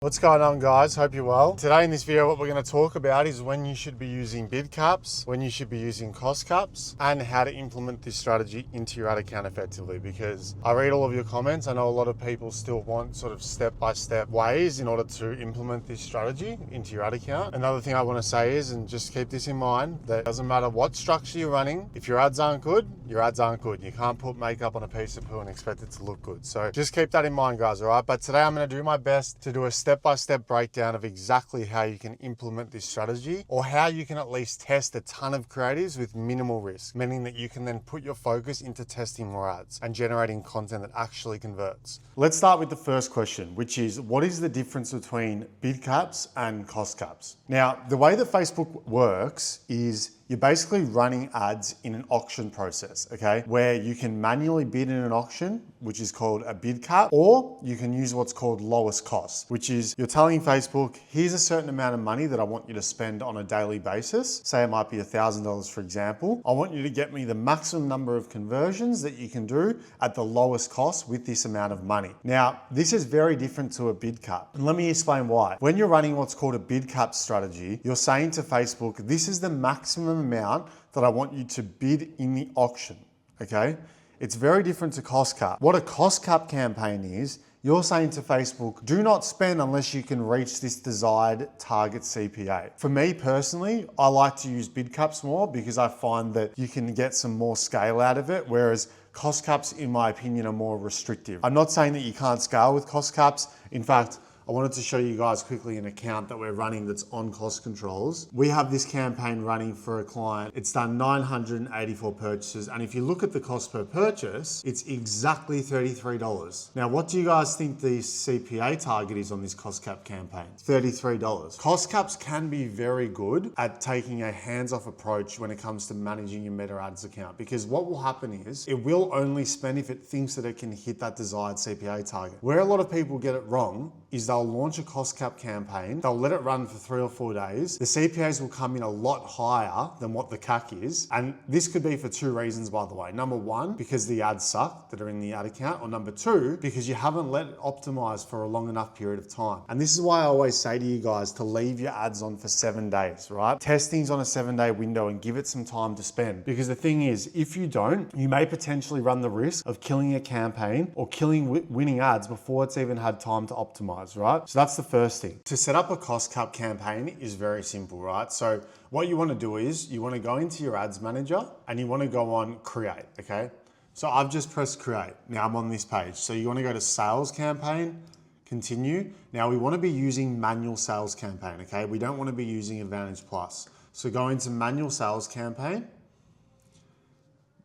What's going on, guys? Hope you're well. Today in this video, what we're going to talk about is when you should be using bid caps, when you should be using cost caps, and how to implement this strategy into your ad account effectively. Because I read all of your comments. I know a lot of people still want sort of step-by-step ways in order to implement this strategy into your ad account. Another thing I want to say is, and just keep this in mind, that it doesn't matter what structure you're running, if your ads aren't good, your ads aren't good. You can't put makeup on a piece of poo and expect it to look good. So just keep that in mind, guys, all right? But today I'm going to do my best to do a step-by-step breakdown of exactly how you can implement this strategy, or how you can at least test a ton of creatives with minimal risk, meaning that you can then put your focus into testing more ads and generating content that actually converts. Let's start with the first question, which is, what is the difference between bid caps and cost caps? Now, the way that Facebook works is you're basically running ads in an auction process, okay? Where you can manually bid in an auction, which is called a bid cap, or you can use what's called lowest cost, which is you're telling Facebook, here's a certain amount of money that I want you to spend on a daily basis. Say it might be $1,000, for example. I want you to get me the maximum number of conversions that you can do at the lowest cost with this amount of money. Now, this is very different to a bid cap. And let me explain why. When you're running what's called a bid cap strategy, you're saying to Facebook, this is the maximum amount that I want you to bid in the auction, okay? It's very different to cost cap. What a cost cap campaign is, you're saying to Facebook, do not spend unless you can reach this desired target CPA. For me personally, I like to use bid caps more because I find that you can get some more scale out of it, whereas cost caps, in my opinion, are more restrictive. I'm not saying that you can't scale with cost caps. In fact, I wanted to show you guys quickly an account that we're running that's on cost controls. We have this campaign running for a client. It's done 984 purchases. And if you look at the cost per purchase, it's exactly $33. Now, what do you guys think the CPA target is on this cost cap campaign? $33. Cost caps can be very good at taking a hands-off approach when it comes to managing your Meta Ads account, because what will happen is it will only spend if it thinks that it can hit that desired CPA target. Where a lot of people get it wrong is they'll launch a cost cap campaign, they'll let it run for 3 or 4 days. The CPAs will come in a lot higher than what the CAC is. And this could be for 2 reasons, by the way. Number 1, because the ads suck that are in the ad account, or number 2, because you haven't let it optimize for a long enough period of time. And this is why I always say to you guys to leave your ads on for 7 days, right? Test things on a 7-day window and give it some time to spend. Because the thing is, if you don't, you may potentially run the risk of killing a campaign or killing winning ads before it's even had time to optimize, right? So that's the first thing. To set up a cost cap campaign is very simple, right? So what you want to do is you want to go into your ads manager and you want to go on create, okay? So I've just pressed create. Now I'm on this page. So you want to go to sales campaign, continue. Now we want to be using manual sales campaign, okay? We don't want to be using Advantage Plus. So go into manual sales campaign.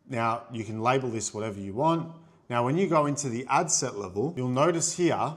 Now you can label this whatever you want. Now when you go into the ad set level, you'll notice here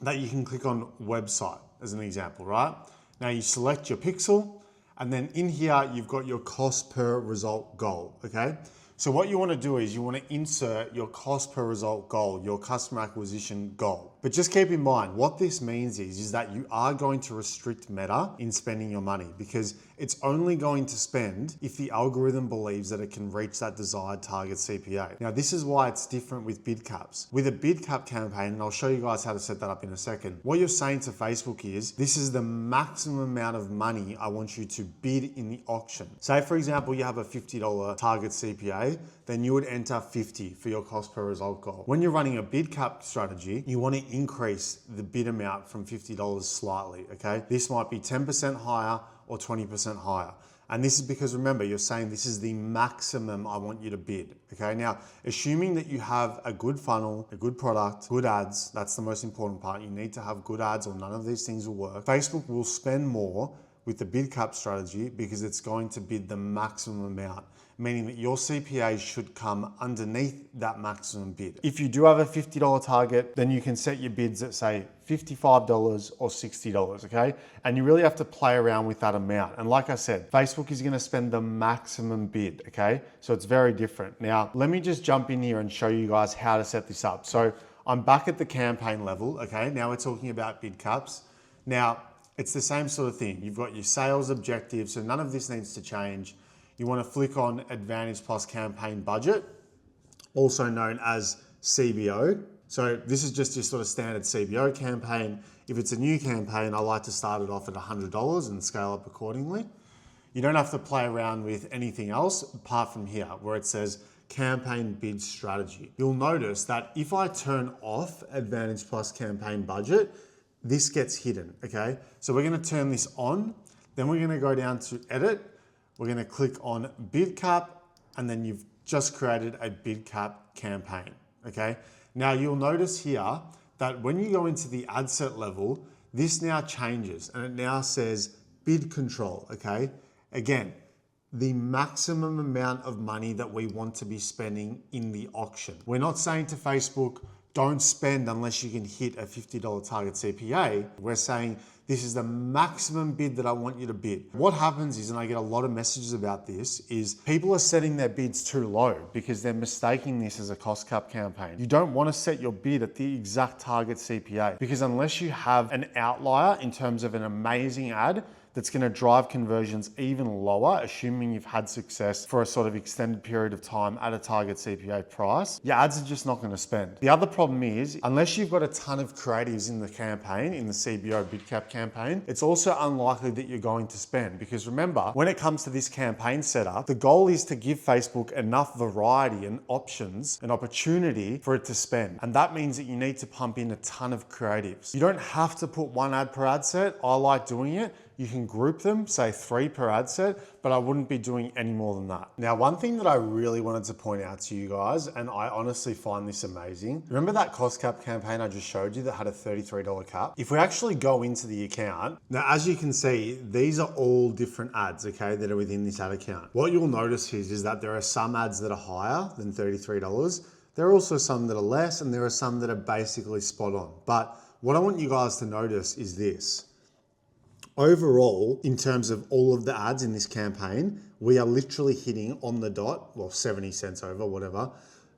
that you can click on website as an example, right? Now you select your pixel, and then in here, you've got your cost per result goal, okay? So what you want to do is you want to insert your cost per result goal, your customer acquisition goal. But just keep in mind, what this means is that you are going to restrict Meta in spending your money, because it's only going to spend if the algorithm believes that it can reach that desired target CPA. Now, this is why it's different with bid caps. With a bid cap campaign, and I'll show you guys how to set that up in a second, what you're saying to Facebook is, this is the maximum amount of money I want you to bid in the auction. Say, for example, you have a $50 target CPA, then you would enter 50 for your cost per result goal. When you're running a bid cap strategy, you want to increase the bid amount from $50 slightly, okay? This might be 10% higher or 20% higher. And this is because, remember, you're saying this is the maximum I want you to bid, okay? Now, assuming that you have a good funnel, a good product, good ads, that's the most important part. You need to have good ads or none of these things will work. Facebook will spend more with the bid cap strategy because it's going to bid the maximum amount, meaning that your CPA should come underneath that maximum bid. If you do have a $50 target, then you can set your bids at, say, $55 or $60, okay? And you really have to play around with that amount. And like I said, Facebook is gonna spend the maximum bid, okay? So it's very different. Now, let me just jump in here and show you guys how to set this up. So I'm back at the campaign level, okay? Now we're talking about bid caps. Now, it's the same sort of thing. You've got your sales objective, so none of this needs to change. You want to flick on Advantage Plus Campaign Budget, also known as CBO. So this is just your sort of standard CBO campaign. If it's a new campaign, I like to start it off at $100 and scale up accordingly. You don't have to play around with anything else apart from here where it says campaign bid strategy. You'll notice that if I turn off Advantage Plus campaign budget, this gets hidden, okay? So we're gonna turn this on, then we're gonna go down to edit, we're gonna click on bid cap, and then you've just created a bid cap campaign, okay? Now you'll notice here that when you go into the ad set level, this now changes and it now says bid control, okay? Again, the maximum amount of money that we want to be spending in the auction. We're not saying to Facebook, don't spend unless you can hit a $50 target CPA. We're saying this is the maximum bid that I want you to bid. What happens is, and I get a lot of messages about this, is people are setting their bids too low because they're mistaking this as a cost cap campaign. You don't want to set your bid at the exact target CPA because unless you have an outlier in terms of an amazing ad, that's going to drive conversions even lower, assuming you've had success for a sort of extended period of time at a target CPA price, your ads are just not going to spend. The other problem is, unless you've got a ton of creatives in the campaign, in the CBO BidCap campaign, it's also unlikely that you're going to spend. Because remember, when it comes to this campaign setup, the goal is to give Facebook enough variety and options and opportunity for it to spend. And that means that you need to pump in a ton of creatives. You don't have to put one ad per ad set. I like doing it. You can group them, say 3 per ad set, but I wouldn't be doing any more than that. Now, one thing that I really wanted to point out to you guys, and I honestly find this amazing, remember that cost cap campaign I just showed you that had a $33 cap? If we actually go into the account, now as you can see, these are all different ads, okay, that are within this ad account. What you'll notice is that there are some ads that are higher than $33. There are also some that are less, and there are some that are basically spot on. But what I want you guys to notice is this. Overall, in terms of all of the ads in this campaign, we are literally hitting on the dot, well, 70 cents over, whatever,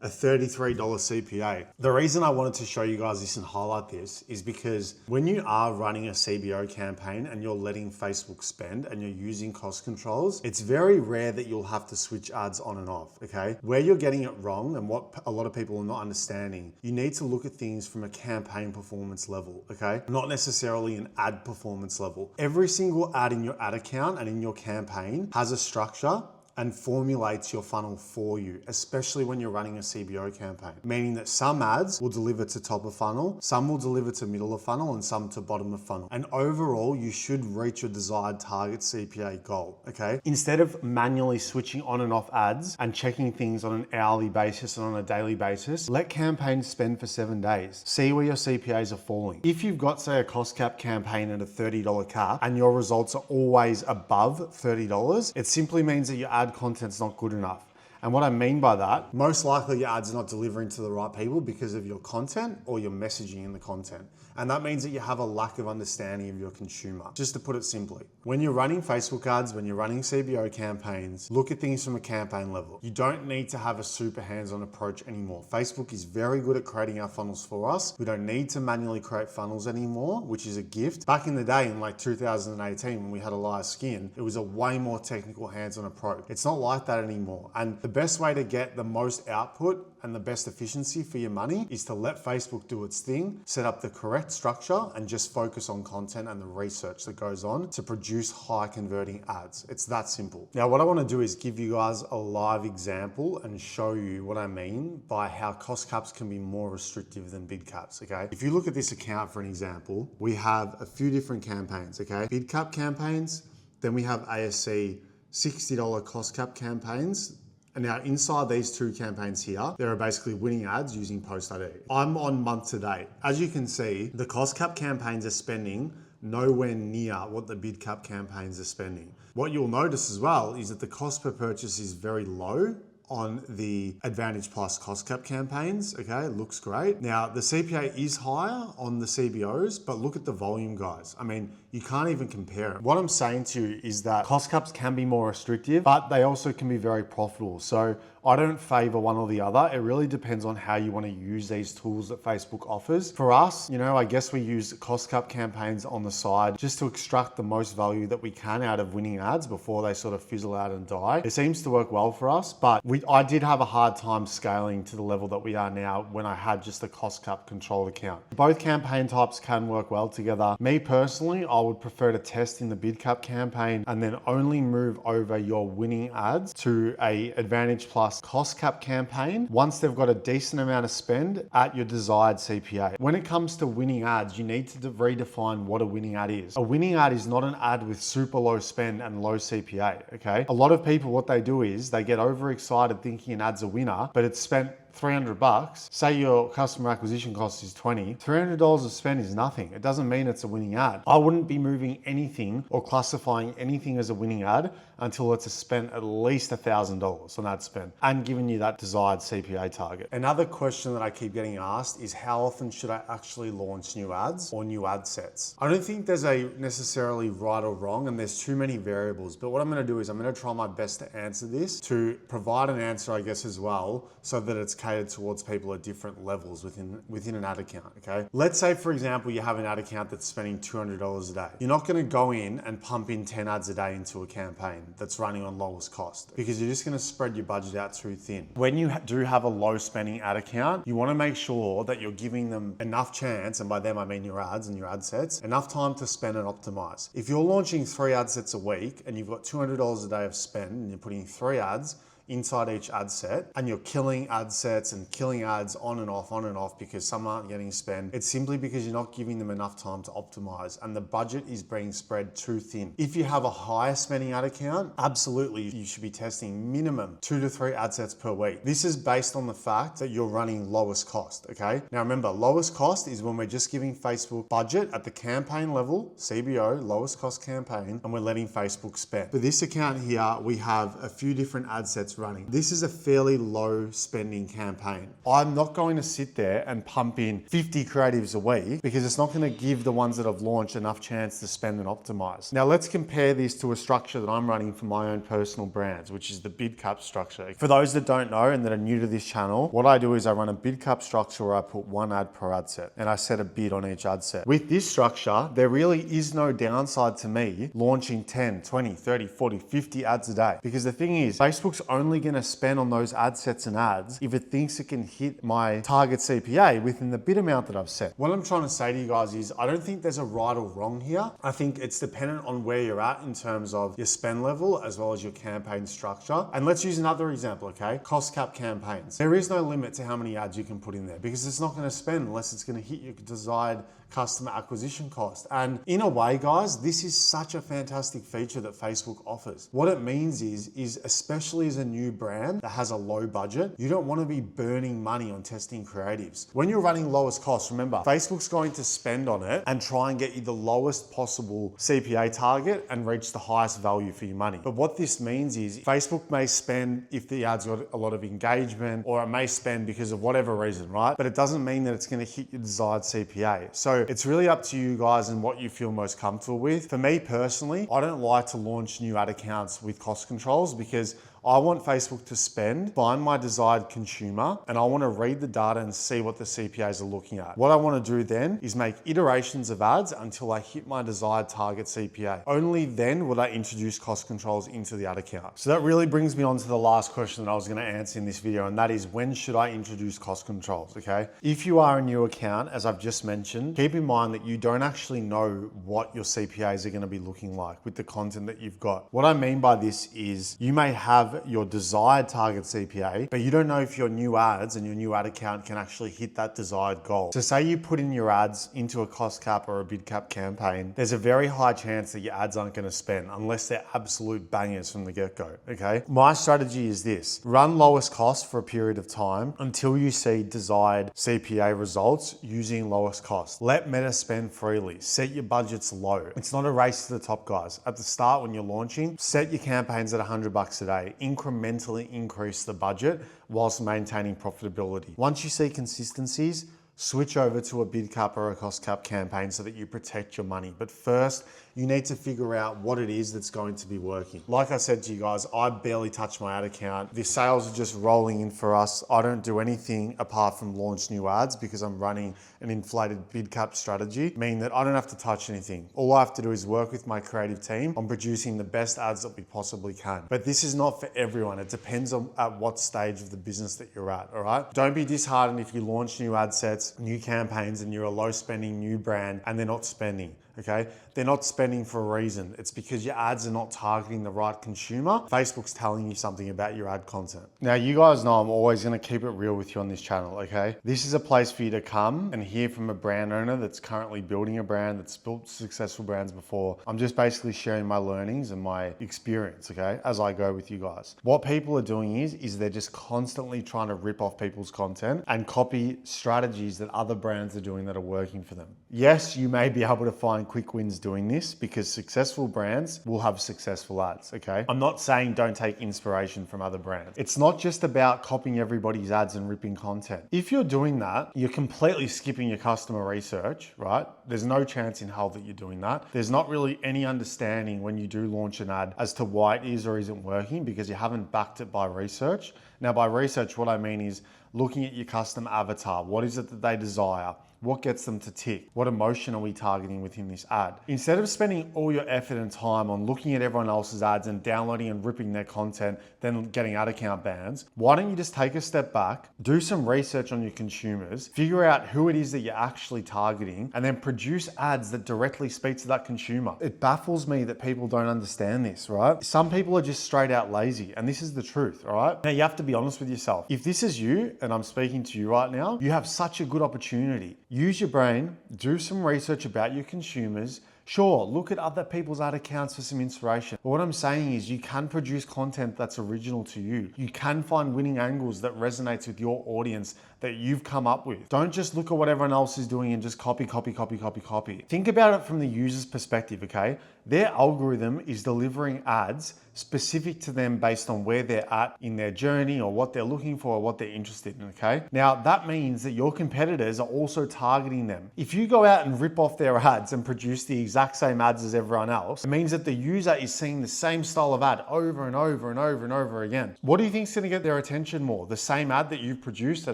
a $33 CPA. The reason I wanted to show you guys this and highlight this is because when you are running a CBO campaign and you're letting Facebook spend and you're using cost controls, it's very rare that you'll have to switch ads on and off, okay? Where you're getting it wrong and what a lot of people are not understanding, you need to look at things from a campaign performance level, okay? Not necessarily an ad performance level. Every single ad in your ad account and in your campaign has a structure and formulates your funnel for you, especially when you're running a CBO campaign. Meaning that some ads will deliver to top of funnel, some will deliver to middle of funnel, and some to bottom of funnel. And overall, you should reach your desired target CPA goal, okay? Instead of manually switching on and off ads and checking things on an hourly basis and on a daily basis, let campaigns spend for 7 days. See where your CPAs are falling. If you've got, say, a cost cap campaign at a $30 cap and your results are always above $30, it simply means that your ad content's not good enough. And what I mean by that, most likely your ads are not delivering to the right people because of your content or your messaging in the content. And that means that you have a lack of understanding of your consumer, just to put it simply. When you're running Facebook ads, when you're running CBO campaigns, look at things from a campaign level. You don't need to have a super hands-on approach anymore. Facebook is very good at creating our funnels for us. We don't need to manually create funnels anymore, which is a gift. Back in the day, in like 2018, when we had a live skin, it was a way more technical hands-on approach. It's not like that anymore. And the best way to get the most output and the best efficiency for your money is to let Facebook do its thing, set up the correct structure, and just focus on content and the research that goes on to produce high converting ads. It's that simple. Now, what I want to do is give you guys a live example and show you what I mean by how cost caps can be more restrictive than bid caps, okay? If you look at this account for an example, we have a few different campaigns, okay? Bid cap campaigns, then we have ASC $60 cost cap campaigns. And now inside these 2 campaigns here, there are basically winning ads using post ID. I'm on month to date. As you can see, the cost cap campaigns are spending nowhere near what the bid cap campaigns are spending. What you'll notice as well is that the cost per purchase is very low on the Advantage Plus cost cap campaigns, okay, it looks great. Now, the CPA is higher on the CBOs, but look at the volume, guys. I mean, you can't even compare it. What I'm saying to you is that cost caps can be more restrictive, but they also can be very profitable. So I don't favor one or the other. It really depends on how you want to use these tools that Facebook offers. For us, I guess we use cost cap campaigns on the side just to extract the most value that we can out of winning ads before they sort of fizzle out and die. It seems to work well for us, but I did have a hard time scaling to the level that we are now when I had just a cost cap controlled account. Both campaign types can work well together. Me personally, I would prefer to test in the bid cap campaign and then only move over your winning ads to a Advantage Plus cost cap campaign once they've got a decent amount of spend at your desired CPA. When it comes to winning ads, you need to redefine what a winning ad is. A winning ad is not an ad with super low spend and low CPA, okay? A lot of people, what they do is they get overexcited thinking an ad's a winner, but it's spent $300, say your customer acquisition cost is $20, $300 of spend is nothing. It doesn't mean it's a winning ad. I wouldn't be moving anything or classifying anything as a winning ad until it's spent at least $1,000 on ad spend and giving you that desired CPA target. Another question that I keep getting asked is how often should I actually launch new ads or new ad sets? I don't think there's a necessarily right or wrong, and there's too many variables, but what I'm gonna do is I'm gonna try my best to answer this, to provide an answer, I guess, as well, so that it's catered towards people at different levels within an ad account, okay? Let's say, for example, you have an ad account that's spending $200 a day. You're not gonna go in and pump in 10 ads a day into a campaign that's running on lowest cost, because you're just gonna spread your budget out too thin. When you do have a low spending ad account, you wanna make sure that you're giving them enough chance, and by them I mean your ads and your ad sets, enough time to spend and optimize. If you're launching 3 ad sets a week and you've got $200 a day of spend and you're putting 3 ads inside each ad set, and you're killing ad sets and killing ads on and off because some aren't getting spent, it's simply because you're not giving them enough time to optimize and the budget is being spread too thin. If you have a higher spending ad account, absolutely you should be testing minimum 2 to 3 ad sets per week. This is based on the fact that you're running lowest cost, okay? Now remember, lowest cost is when we're just giving Facebook budget at the campaign level, CBO, lowest cost campaign, and we're letting Facebook spend. For this account here, we have a few different ad sets running. This is a fairly low spending campaign. I'm not going to sit there and pump in 50 creatives a week because it's not going to give the ones that have launched enough chance to spend and optimize. Now let's compare this to a structure that I'm running for my own personal brands, which is the bid cap structure. For those that don't know and that are new to this channel, what I do is I run a bid cap structure where I put 1 ad per ad set and I set a bid on each ad set. With this structure, there really is no downside to me launching 10, 20, 30, 40, 50 ads a day, because the thing is, Facebook's only going to spend on those ad sets and ads if it thinks it can hit my target CPA within the bid amount that I've set. What I'm trying to say to you guys is I don't think there's a right or wrong here. I think it's dependent on where you're at in terms of your spend level as well as your campaign structure. And let's use another example, okay? Cost cap campaigns. There is no limit to how many ads you can put in there because it's not going to spend unless it's going to hit your desired customer acquisition cost. And in a way, guys, this is such a fantastic feature that Facebook offers. What it means is especially as a new brand that has a low budget, you don't want to be burning money on testing creatives. When you're running lowest cost, remember, Facebook's going to spend on it and try and get you the lowest possible CPA target and reach the highest value for your money. But what this means is Facebook may spend if the ad's got a lot of engagement, or it may spend because of whatever reason, right? But it doesn't mean that it's going to hit your desired CPA. So it's really up to you guys and what you feel most comfortable with. For me personally, I don't like to launch new ad accounts with cost controls because I want Facebook to spend, find my desired consumer, and I want to read the data and see what the CPAs are looking at. What I want to do then is make iterations of ads until I hit my desired target CPA. Only then would I introduce cost controls into the ad account. So that really brings me on to the last question that I was going to answer in this video, and that is, when should I introduce cost controls, okay? If you are a new account, as I've just mentioned, keep in mind that you don't actually know what your CPAs are going to be looking like with the content that you've got. What I mean by this is you may have your desired target CPA, but you don't know if your new ads and your new ad account can actually hit that desired goal. So say you put in your ads into a cost cap or a bid cap campaign, there's a very high chance that your ads aren't going to spend unless they're absolute bangers from the get-go, okay? My strategy is this: run lowest cost for a period of time until you see desired CPA results using lowest cost. Let Meta spend freely. Set your budgets low. It's not a race to the top, guys. At the start when you're launching, set your campaigns at $100 a day. Incrementally increase the budget whilst maintaining profitability. Once you see consistencies, switch over to a bid cap or a cost cap campaign so that you protect your money. But first, you need to figure out what it is that's going to be working. Like I said to you guys, I barely touch my ad account. The sales are just rolling in for us. I don't do anything apart from launch new ads because I'm running an inflated bid cap strategy, meaning that I don't have to touch anything. All I have to do is work with my creative team on producing the best ads that we possibly can. But this is not for everyone. It depends on at what stage of the business that you're at, all right? Don't be disheartened if you launch new ad sets, new campaigns, and you're a low spending new brand and they're not spending. Okay? They're not spending for a reason. It's because your ads are not targeting the right consumer. Facebook's telling you something about your ad content. Now, you guys know I'm always gonna keep it real with you on this channel, okay? This is a place for you to come and hear from a brand owner that's currently building a brand, that's built successful brands before. I'm just basically sharing my learnings and my experience, okay, as I go with you guys. What people are doing is they're just constantly trying to rip off people's content and copy strategies that other brands are doing that are working for them. Yes, you may be able to find quick wins doing this because successful brands will have successful ads, okay? I'm not saying don't take inspiration from other brands. It's not just about copying everybody's ads and ripping content. If you're doing that, you're completely skipping your customer research, right? There's no chance in hell that you're doing that. There's not really any understanding when you do launch an ad as to why it is or isn't working because you haven't backed it by research. Now, by research, what I mean is looking at your custom avatar. What is it that they desire? What gets them to tick? What emotion are we targeting within this ad? Instead of spending all your effort and time on looking at everyone else's ads and downloading and ripping their content, then getting ad account bans, why don't you just take a step back, do some research on your consumers, figure out who it is that you're actually targeting, and then produce ads that directly speak to that consumer. It baffles me that people don't understand this, right? Some people are just straight out lazy, and this is the truth, all right? Now, you have to be honest with yourself. If this is you, and I'm speaking to you right now, you have such a good opportunity. Use your brain, do some research about your consumers. Sure, look at other people's ad accounts for some inspiration. But what I'm saying is you can produce content that's original to you. You can find winning angles that resonates with your audience that you've come up with. Don't just look at what everyone else is doing and just copy. Think about it from the user's perspective, okay? Their algorithm is delivering ads specific to them based on where they're at in their journey or what they're looking for or what they're interested in, okay? Now, that means that your competitors are also targeting them. If you go out and rip off their ads and produce the exact same ads as everyone else, it means that the user is seeing the same style of ad over and over again. What do you think is gonna get their attention more? The same ad that you've produced that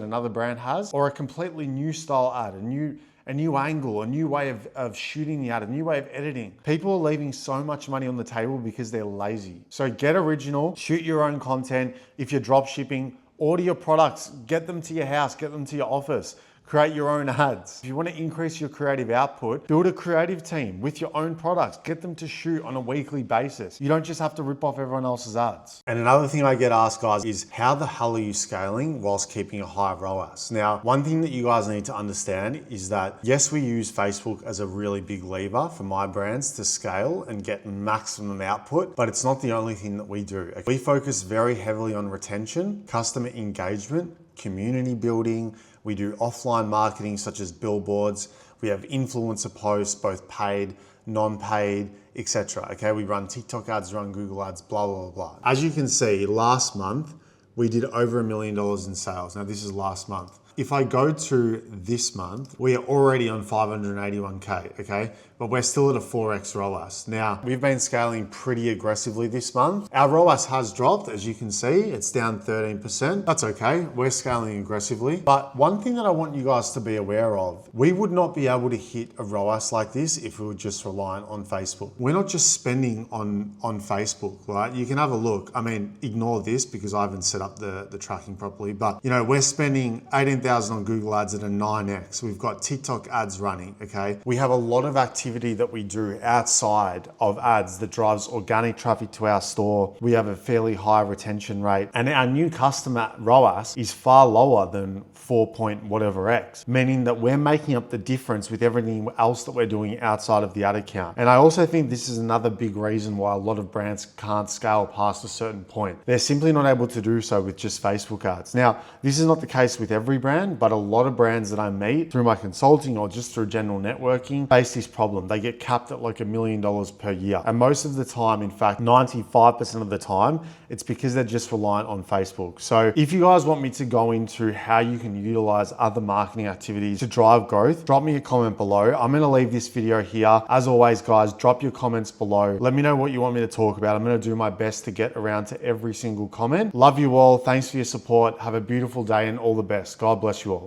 another brand has, or a completely new style ad, a new angle, a new way of shooting the ad, a new way of editing? People are leaving so much money on the table because they're lazy. So get original, shoot your own content. If you're drop shipping, order your products, get them to your house, get them to your office. Create your own ads. If you want to increase your creative output, build a creative team with your own products. Get them to shoot on a weekly basis. You don't just have to rip off everyone else's ads. And another thing I get asked, guys, is how the hell are you scaling whilst keeping a high ROAS? Now, one thing that you guys need to understand is that, yes, we use Facebook as a really big lever for my brands to scale and get maximum output, but it's not the only thing that we do. We focus very heavily on retention, customer engagement, community building. We do offline marketing such as billboards. We have influencer posts, both paid, non-paid, etc. Okay, we run TikTok ads, run Google ads, blah, blah, blah. As you can see, last month, we did over $1 million in sales. Now, this is last month. If I go to this month, we are already on 581K, okay? But we're still at a 4x ROAS. Now, we've been scaling pretty aggressively this month. Our ROAS has dropped, as you can see, it's down 13%. That's okay, we're scaling aggressively. But one thing that I want you guys to be aware of, we would not be able to hit a ROAS like this if we were just reliant on Facebook. We're not just spending on Facebook, right? You can have a look. I mean, ignore this because I haven't set up the tracking properly, but you know, we're spending 18,000 on Google ads at a 9x. We've got TikTok ads running, okay? We have a lot of activity that we do outside of ads that drives organic traffic to our store. We have a fairly high retention rate, and our new customer ROAS is far lower than 4 point whatever X, meaning that we're making up the difference with everything else that we're doing outside of the ad account. And I also think this is another big reason why a lot of brands can't scale past a certain point. They're simply not able to do so with just Facebook ads. Now, this is not the case with every brand, but a lot of brands that I meet through my consulting or just through general networking face this problem. problem. They get capped at like $1 million per year. And most of the time, in fact, 95% of the time, it's because they're just reliant on Facebook. So if you guys want me to go into how you can utilize other marketing activities to drive growth, drop me a comment below. I'm gonna leave this video here. As always, guys, drop your comments below. Let me know what you want me to talk about. I'm gonna do my best to get around to every single comment. Love you all. Thanks for your support. Have a beautiful day and all the best. God bless you all.